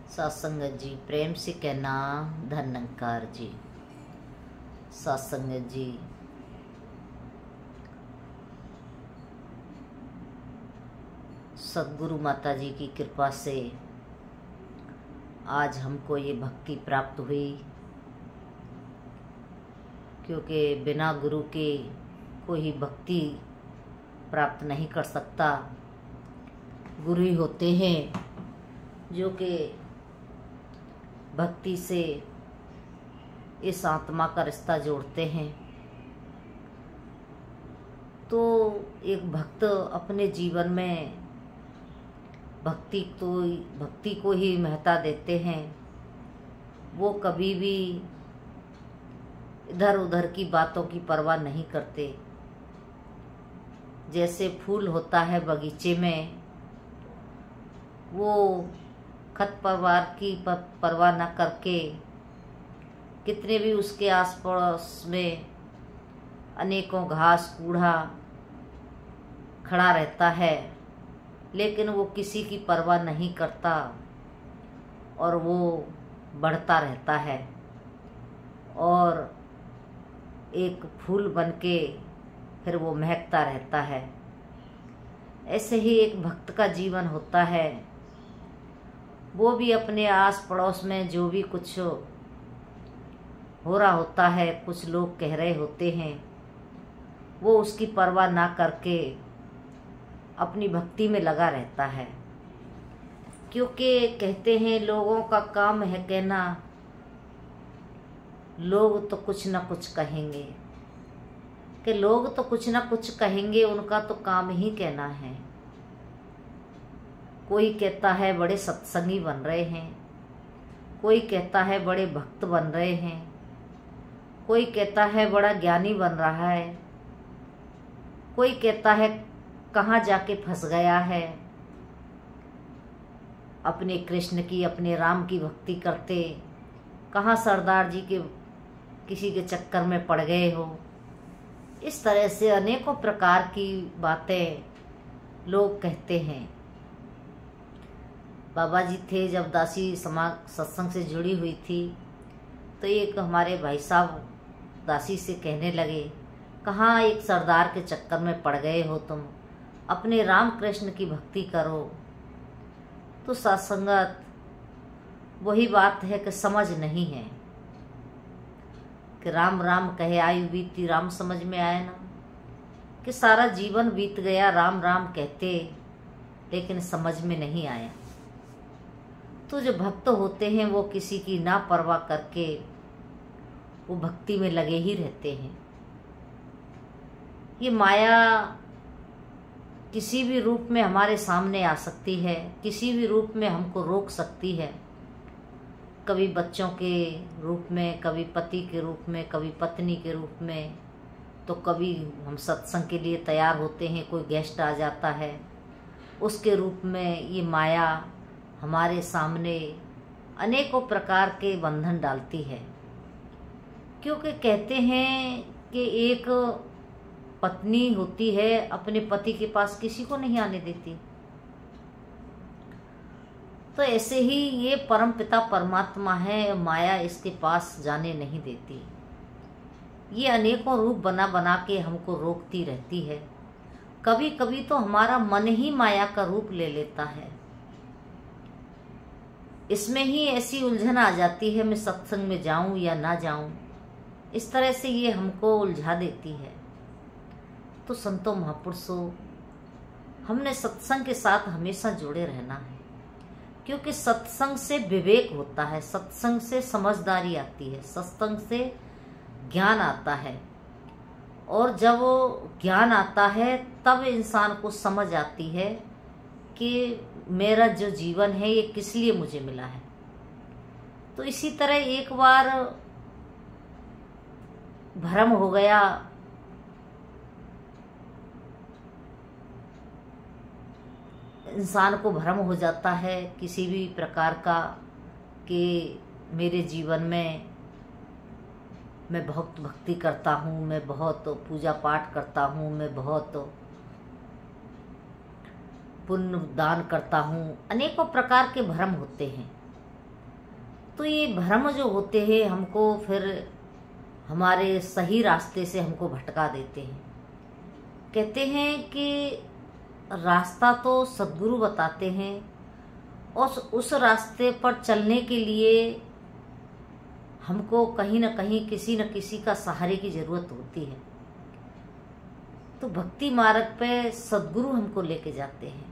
सत्संगत जी, प्रेम से कहना धन्यकार जी। सत्संगत जी, सद्गुरु माता जी की कृपा से आज हमको ये भक्ति प्राप्त हुई, क्योंकि बिना गुरु के कोई भक्ति प्राप्त नहीं कर सकता। गुरु ही होते हैं जो कि भक्ति से इस आत्मा का रिश्ता जोड़ते हैं। तो एक भक्त अपने जीवन में भक्ति को ही महत्ता देते हैं। वो कभी भी इधर उधर की बातों की परवाह नहीं करते। जैसे फूल होता है बगीचे में, वो खत पतवार की परवाह न करके कितने भी उसके आसपास में अनेकों घास कूड़ा खड़ा रहता है, लेकिन वो किसी की परवाह नहीं करता और वो बढ़ता रहता है और एक फूल बनके फिर वो महकता रहता है। ऐसे ही एक भक्त का जीवन होता है। वो भी अपने आस पड़ोस में जो भी कुछ हो रहा होता है, कुछ लोग कह रहे होते हैं, वो उसकी परवाह ना करके अपनी भक्ति में लगा रहता है। क्योंकि कहते हैं लोगों का काम है कहना, लोग तो कुछ ना कुछ कहेंगे, कि लोग तो कुछ ना कुछ कहेंगे, उनका तो काम ही कहना है। कोई कहता है बड़े सत्संगी बन रहे हैं, कोई कहता है बड़े भक्त बन रहे हैं, कोई कहता है बड़ा ज्ञानी बन रहा है, कोई कहता है कहाँ जाके फंस गया है, अपने कृष्ण की अपने राम की भक्ति करते कहाँ सरदार जी के किसी के चक्कर में पड़ गए हो। इस तरह से अनेकों प्रकार की बातें लोग कहते हैं। बाबा जी थे जब दासी समाज सत्संग से जुड़ी हुई थी, तो एक हमारे भाई साहब दासी से कहने लगे, कहाँ एक सरदार के चक्कर में पड़ गए हो तुम, अपने राम कृष्ण की भक्ति करो। तो सत्संगत वही बात है कि समझ नहीं है कि राम राम कहे आयु बीती, राम समझ में आया ना, कि सारा जीवन बीत गया राम राम कहते, लेकिन समझ में नहीं आया। तो जो भक्त होते हैं वो किसी की ना परवाह करके वो भक्ति में लगे ही रहते हैं। ये माया किसी भी रूप में हमारे सामने आ सकती है, किसी भी रूप में हमको रोक सकती है। कभी बच्चों के रूप में, कभी पति के रूप में, कभी पत्नी के रूप में, तो कभी हम सत्संग के लिए तैयार होते हैं, कोई गेस्ट आ जाता है, उसके रूप में ये माया हमारे सामने अनेकों प्रकार के बंधन डालती है। क्योंकि कहते हैं कि एक पत्नी होती है, अपने पति के पास किसी को नहीं आने देती। तो ऐसे ही ये परमपिता परमात्मा है, माया इसके पास जाने नहीं देती। ये अनेकों रूप बना बना के हमको रोकती रहती है। कभी कभी तो हमारा मन ही माया का रूप ले लेता है। इसमें ही ऐसी उलझन आ जाती है, मैं सत्संग में जाऊं या ना जाऊं, इस तरह से ये हमको उलझा देती है। तो संतों महापुरुषों, हमने सत्संग के साथ हमेशा जुड़े रहना है, क्योंकि सत्संग से विवेक होता है, सत्संग से समझदारी आती है, सत्संग से ज्ञान आता है। और जब वो ज्ञान आता है तब इंसान को समझ आती है कि मेरा जो जीवन है ये किस लिए मुझे मिला है। तो इसी तरह एक बार भ्रम हो गया, इंसान को भ्रम हो जाता है किसी भी प्रकार का कि मेरे जीवन में मैं बहुत भक्ति करता हूँ, मैं बहुत पूजा पाठ करता हूँ, मैं बहुत पुण्य दान करता हूँ। अनेकों प्रकार के भ्रम होते हैं। तो ये भ्रम जो होते हैं हमको फिर हमारे सही रास्ते से हमको भटका देते हैं। कहते हैं कि रास्ता तो सद्गुरु बताते हैं और उस रास्ते पर चलने के लिए हमको कहीं न कहीं किसी न किसी का सहारे की जरूरत होती है। तो भक्ति मार्ग पे सद्गुरु हमको लेके जाते हैं,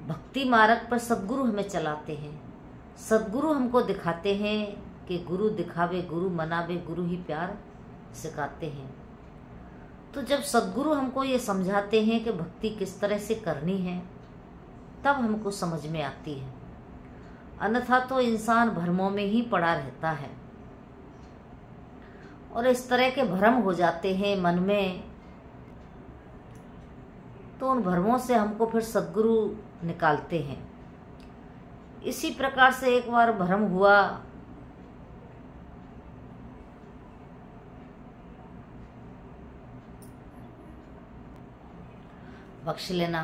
भक्ति मार्ग पर सद्गुरु हमें चलाते हैं। सद्गुरु हमको दिखाते हैं कि गुरु दिखावे गुरु मनावे, गुरु ही प्यार सिखाते हैं। तो जब सद्गुरु हमको ये समझाते हैं कि भक्ति किस तरह से करनी है, तब हमको समझ में आती है। अन्यथा तो इंसान भ्रमों में ही पड़ा रहता है और इस तरह के भ्रम हो जाते हैं मन में। तो उन भ्रमों से हमको फिर सद्गुरु निकालते हैं। इसी प्रकार से एक बार भ्रम हुआ। बख्श लेना।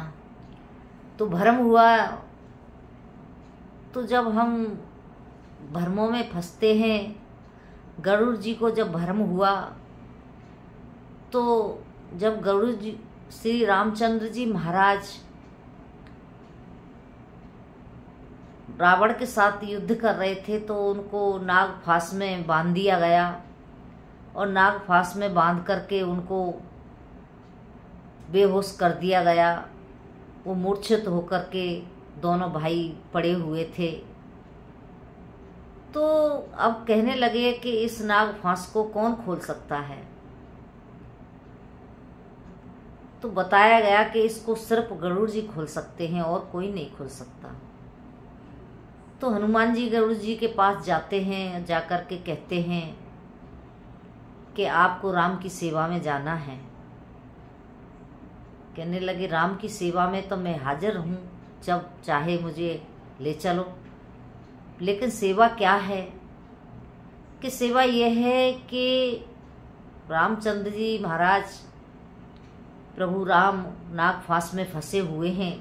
तो भ्रम हुआ, तो जब हम भ्रमों में फंसते हैं, गरुड़ जी को जब भ्रम हुआ, तो जब गरुड़ जी श्री रामचंद्र जी महाराज रावण के साथ युद्ध कर रहे थे, तो उनको नाग फांस में बांध दिया गया और नाग फांस में बांध करके उनको बेहोश कर दिया गया। वो मूर्छित होकर के दोनों भाई पड़े हुए थे। तो अब कहने लगे कि इस नाग फांस को कौन खोल सकता है। तो बताया गया कि इसको सिर्फ गरुड़ जी खोल सकते हैं और कोई नहीं खोल सकता। तो हनुमान जी गरुड़ जी के पास जाते हैं, जाकर के कहते हैं कि आपको राम की सेवा में जाना है। कहने लगे राम की सेवा में तो मैं हाजिर हूँ, जब चाहे मुझे ले चलो। लेकिन सेवा क्या है? कि सेवा यह है कि रामचंद्र जी महाराज प्रभु राम नाग फांस में फंसे हुए हैं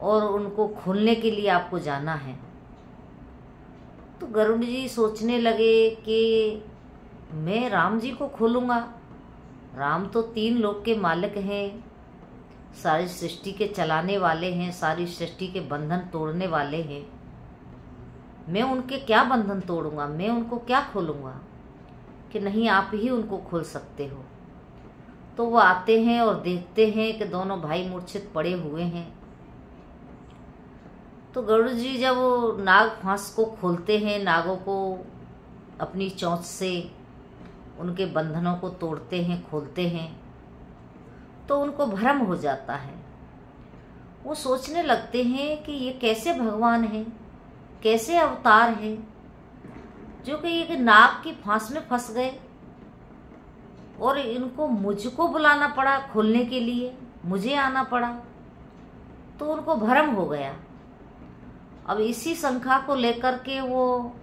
और उनको खोलने के लिए आपको जाना है। तो गरुड़ जी सोचने लगे कि मैं राम जी को खोलूँगा? राम तो 3 लोक के मालिक हैं, सारी सृष्टि के चलाने वाले हैं, सारी सृष्टि के बंधन तोड़ने वाले हैं। मैं उनके क्या बंधन तोड़ूंगा, मैं उनको क्या खोलूंगा? कि नहीं, आप ही उनको खोल सकते हो। तो वो आते हैं और देखते हैं कि दोनों भाई मूर्छित पड़े हुए हैं। तो गरुड़ जी जब नाग फांस को खोलते हैं, नागों को अपनी चोंच से उनके बंधनों को तोड़ते हैं, खोलते हैं, तो उनको भ्रम हो जाता है। वो सोचने लगते हैं कि ये कैसे भगवान है, कैसे अवतार है, जो कि एक नाग की फांस में फंस गए और इनको मुझको बुलाना पड़ा खोलने के लिए, मुझे आना पड़ा। तो उनको भ्रम हो गया। अब इसी शंका को लेकर के वो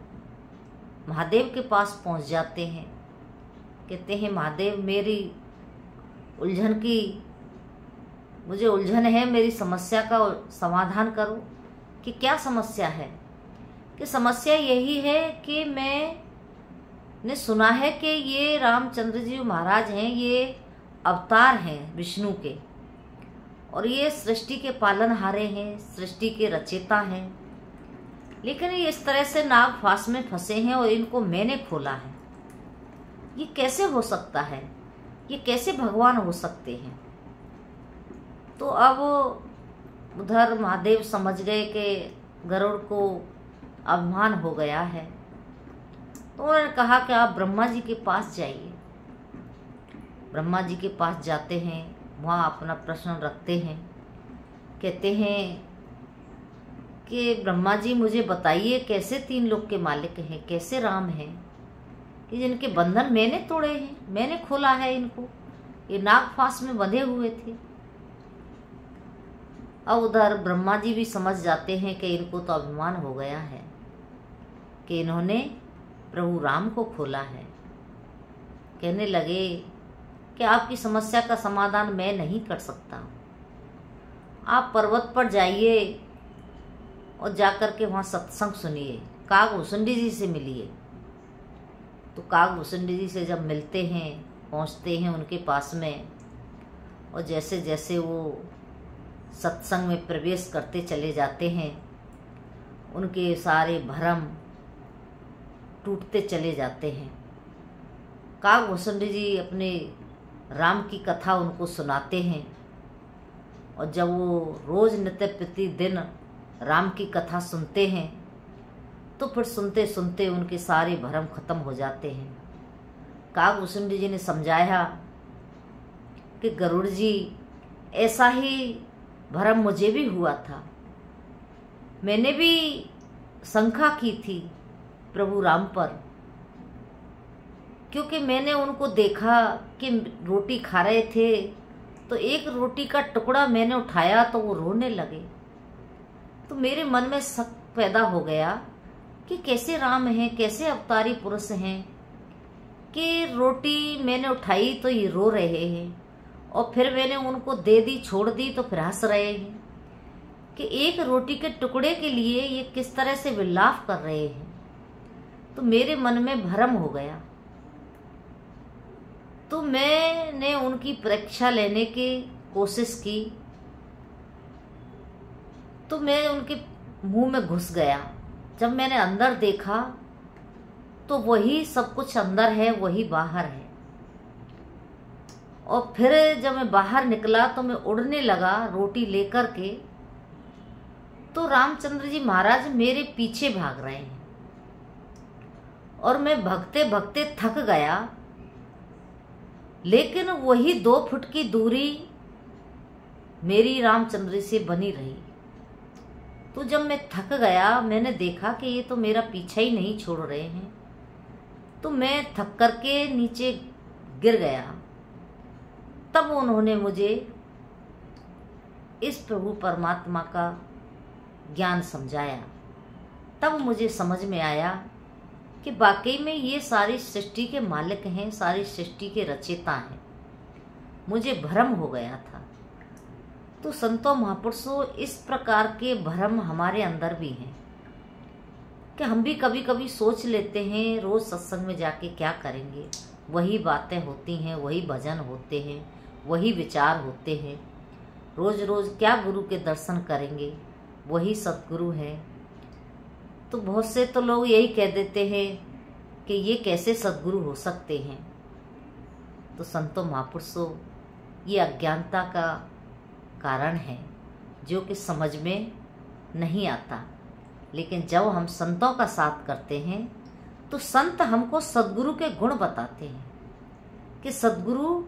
महादेव के पास पहुंच जाते हैं। कहते हैं महादेव, मेरी उलझन की मुझे उलझन है, मेरी समस्या का समाधान करो। कि क्या समस्या है? कि समस्या यही है कि मैंने सुना है कि ये रामचंद्र जी महाराज हैं, ये अवतार हैं विष्णु के, और ये सृष्टि के पालनहारे हैं, सृष्टि के रचयिता हैं। लेकिन ये इस तरह से नाग फांस में फंसे हैं और इनको मैंने खोला है। ये कैसे हो सकता है? ये कैसे भगवान हो सकते हैं? तो अब उधर महादेव समझ गए कि गरुड़ को अभिमान हो गया है। तो उन्होंने कहा कि आप ब्रह्मा जी के पास जाइए। ब्रह्मा जी के पास जाते हैं, वहाँ अपना प्रश्न रखते हैं। कहते हैं कि ब्रह्मा जी मुझे बताइए, कैसे 3 लोक के मालिक हैं, कैसे राम हैं कि जिनके बंधन मैंने तोड़े हैं, मैंने खोला है इनको, ये नाग फांस में बंधे हुए थे। अब उधर ब्रह्मा जी भी समझ जाते हैं कि इनको तो अभिमान हो गया है कि इन्होंने प्रभु राम को खोला है। कहने लगे कि आपकी समस्या का समाधान मैं नहीं कर सकता, आप पर्वत पर जाइए और जाकर के वहाँ सत्संग सुनिए। कागभूषुंडी जी से मिलिए। तो कागभूषुंडी जी से जब मिलते हैं, पहुंचते हैं उनके पास में, और जैसे जैसे वो सत्संग में प्रवेश करते चले जाते हैं, उनके सारे भ्रम टूटते चले जाते हैं। कागभूषुंडी जी अपने राम की कथा उनको सुनाते हैं, और जब वो रोज नित्य प्रतिदिन राम की कथा सुनते हैं तो फिर सुनते सुनते उनके सारे भ्रम खत्म हो जाते हैं। कागभूषुंडी जी ने समझाया कि गरुड़ जी, ऐसा ही भ्रम मुझे भी हुआ था। मैंने भी शंका की थी प्रभु राम पर, क्योंकि मैंने उनको देखा कि रोटी खा रहे थे, तो एक रोटी का टुकड़ा मैंने उठाया तो वो रोने लगे। तो मेरे मन में शक पैदा हो गया कि कैसे राम हैं, कैसे अवतारी पुरुष हैं कि रोटी मैंने उठाई तो ये रो रहे हैं, और फिर मैंने उनको दे दी, छोड़ दी तो फिर हंस रहे हैं कि एक रोटी के टुकड़े के लिए ये किस तरह से विलाप कर रहे हैं। तो मेरे मन में भ्रम हो गया। तो मैंने उनकी परीक्षा लेने की कोशिश की, तो मैं उनके मुंह में घुस गया। जब मैंने अंदर देखा तो वही सब कुछ अंदर है, वही बाहर है। और फिर जब मैं बाहर निकला तो मैं उड़ने लगा रोटी लेकर के, तो रामचंद्र जी महाराज मेरे पीछे भाग रहे हैं, और मैं भगते भगते थक गया। लेकिन वही 2 फुट की दूरी मेरी रामचंद्र से बनी रही। तो जब मैं थक गया, मैंने देखा कि ये तो मेरा पीछा ही नहीं छोड़ रहे हैं, तो मैं थक करके नीचे गिर गया। तब उन्होंने मुझे इस प्रभु परमात्मा का ज्ञान समझाया। तब मुझे समझ में आया कि वाकई में ये सारी सृष्टि के मालिक हैं, सारी सृष्टि के रचयिता हैं। मुझे भ्रम हो गया था। तो संतों महापुरुषों, इस प्रकार के भ्रम हमारे अंदर भी हैं कि हम भी कभी कभी सोच लेते हैं रोज सत्संग में जाके क्या करेंगे, वही बातें होती हैं, वही भजन होते हैं, वही विचार होते हैं। रोज रोज क्या गुरु के दर्शन करेंगे, वही सतगुरु हैं। तो बहुत से तो लोग यही कह देते हैं कि ये कैसे सतगुरु हो सकते हैं। तो संतों महापुरुषों, ये अज्ञानता का कारण है जो कि समझ में नहीं आता। लेकिन जब हम संतों का साथ करते हैं तो संत हमको सद्गुरु के गुण बताते हैं कि सद्गुरु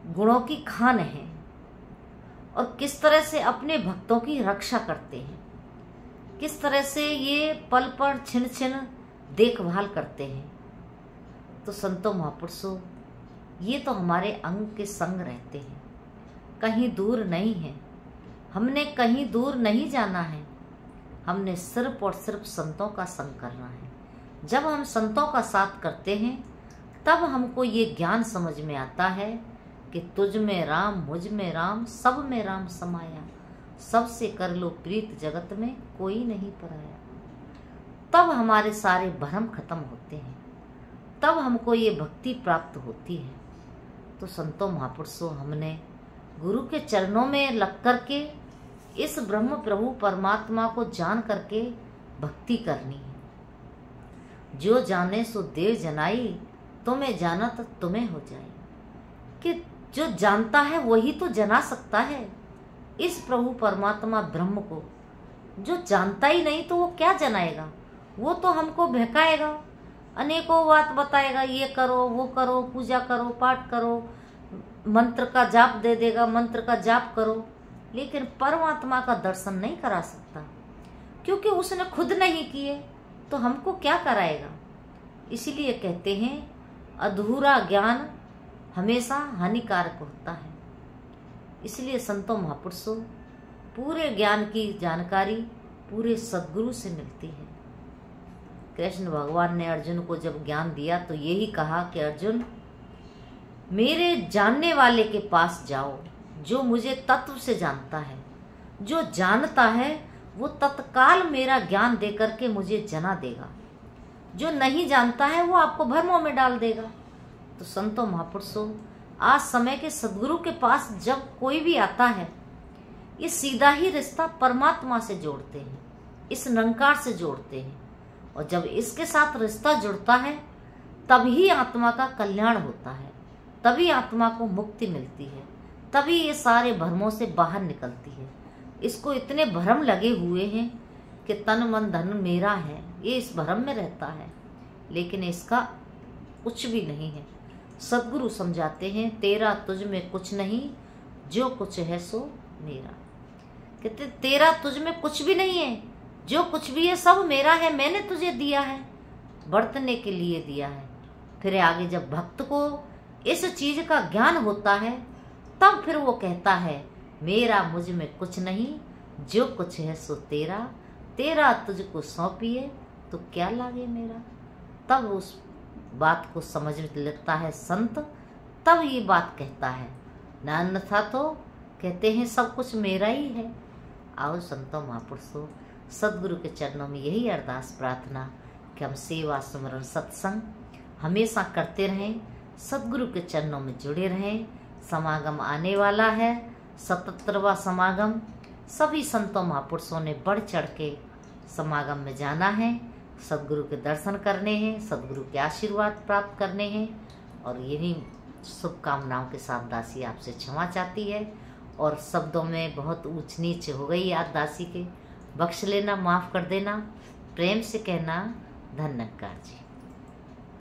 गुणों की खान है और किस तरह से अपने भक्तों की रक्षा करते हैं, किस तरह से ये पल पर छिन छिन देखभाल करते हैं। तो संतों महापुरुषों, ये तो हमारे अंग के संग रहते हैं, कहीं दूर नहीं है। हमने कहीं दूर नहीं जाना है, हमने सिर्फ और सिर्फ संतों का संग करना है। जब हम संतों का साथ करते हैं तब हमको ये ज्ञान समझ में आता है कि तुझ में राम, मुझ में राम, सब में राम समाया, सबसे कर लो प्रीत जगत में कोई नहीं पराया। तब हमारे सारे भ्रम खत्म होते हैं, तब हमको ये भक्ति प्राप्त होती है। तो संतों महापुरुषों, हमने गुरु के चरणों में लग करके इस ब्रह्म प्रभु परमात्मा को जान करके भक्ति करनी है। जो जाने सो देव जनाई, तुम्हें जाना तो तुम्हें हो जाए। कि जो जानता है वही तो जना सकता है इस प्रभु परमात्मा ब्रह्म को। जो जानता ही नहीं तो वो क्या जनाएगा? वो तो हमको बहकाएगा, अनेकों बात बताएगा, ये करो, वो करो, पूजा करो, पाठ करो, मंत्र का जाप दे देगा, मंत्र का जाप करो, लेकिन परमात्मा का दर्शन नहीं करा सकता, क्योंकि उसने खुद नहीं किए तो हमको क्या कराएगा। इसीलिए कहते हैं अधूरा ज्ञान हमेशा हानिकारक होता है। इसलिए संतों महापुरुषों, पूरे ज्ञान की जानकारी पूरे सद्गुरु से मिलती है। कृष्ण भगवान ने अर्जुन को जब ज्ञान दिया तो यही कहा कि अर्जुन, मेरे जानने वाले के पास जाओ, जो मुझे तत्व से जानता है। जो जानता है वो तत्काल मेरा ज्ञान दे करके मुझे जना देगा। जो नहीं जानता है वो आपको भ्रमों में डाल देगा। तो संतों महापुरुषों, आज समय के सदगुरु के पास जब कोई भी आता है, ये सीधा ही रिश्ता परमात्मा से जोड़ते हैं, इस निरंकार से जोड़ते हैं। और जब इसके साथ रिश्ता जुड़ता है तभी आत्मा का कल्याण होता है, तभी आत्मा को मुक्ति मिलती है, तभी ये सारे भ्रमों से बाहर निकलती है। इसको इतने भ्रम लगे हुए हैं कि तन मन धन मेरा है, ये इस भ्रम में रहता है, लेकिन इसका कुछ भी नहीं है। सद्गुरु समझाते हैं, तेरा तुझ में कुछ नहीं, जो कुछ है सो मेरा। कहते तेरा तुझ में कुछ भी नहीं है, जो कुछ भी है सब मेरा है, मैंने तुझे दिया है, बरतने के लिए दिया है। फिर आगे जब भक्त को इस चीज का ज्ञान होता है तब फिर वो कहता है, मेरा मुझ में कुछ नहीं, जो कुछ है सो तेरा, तेरा तुझको सौंपिए तो क्या लागे मेरा। तब उस बात को समझ लेता है संत, तब ये बात कहता है, न अन्यथा तो कहते हैं सब कुछ मेरा ही है। आओ संतों महापुरुषों, सद्गुरु के चरणों में यही अरदास प्रार्थना कि हम सेवा सुमरण सत्संग हमेशा करते रहें, सद्गुरु के चरणों में जुड़े रहें। समागम आने वाला है, 77वां समागम। सभी संतों महापुरुषों ने बढ़ चढ़ के समागम में जाना है, सद्गुरु के दर्शन करने हैं, सद्गुरु के आशीर्वाद प्राप्त करने हैं। और यही शुभकामनाओं के साथ दासी आपसे क्षमा चाहती है। और शब्दों में बहुत ऊंच नीच हो गई आज दासी के, बख्श लेना, माफ़ कर देना, प्रेम से कहना, धन्यकार जी।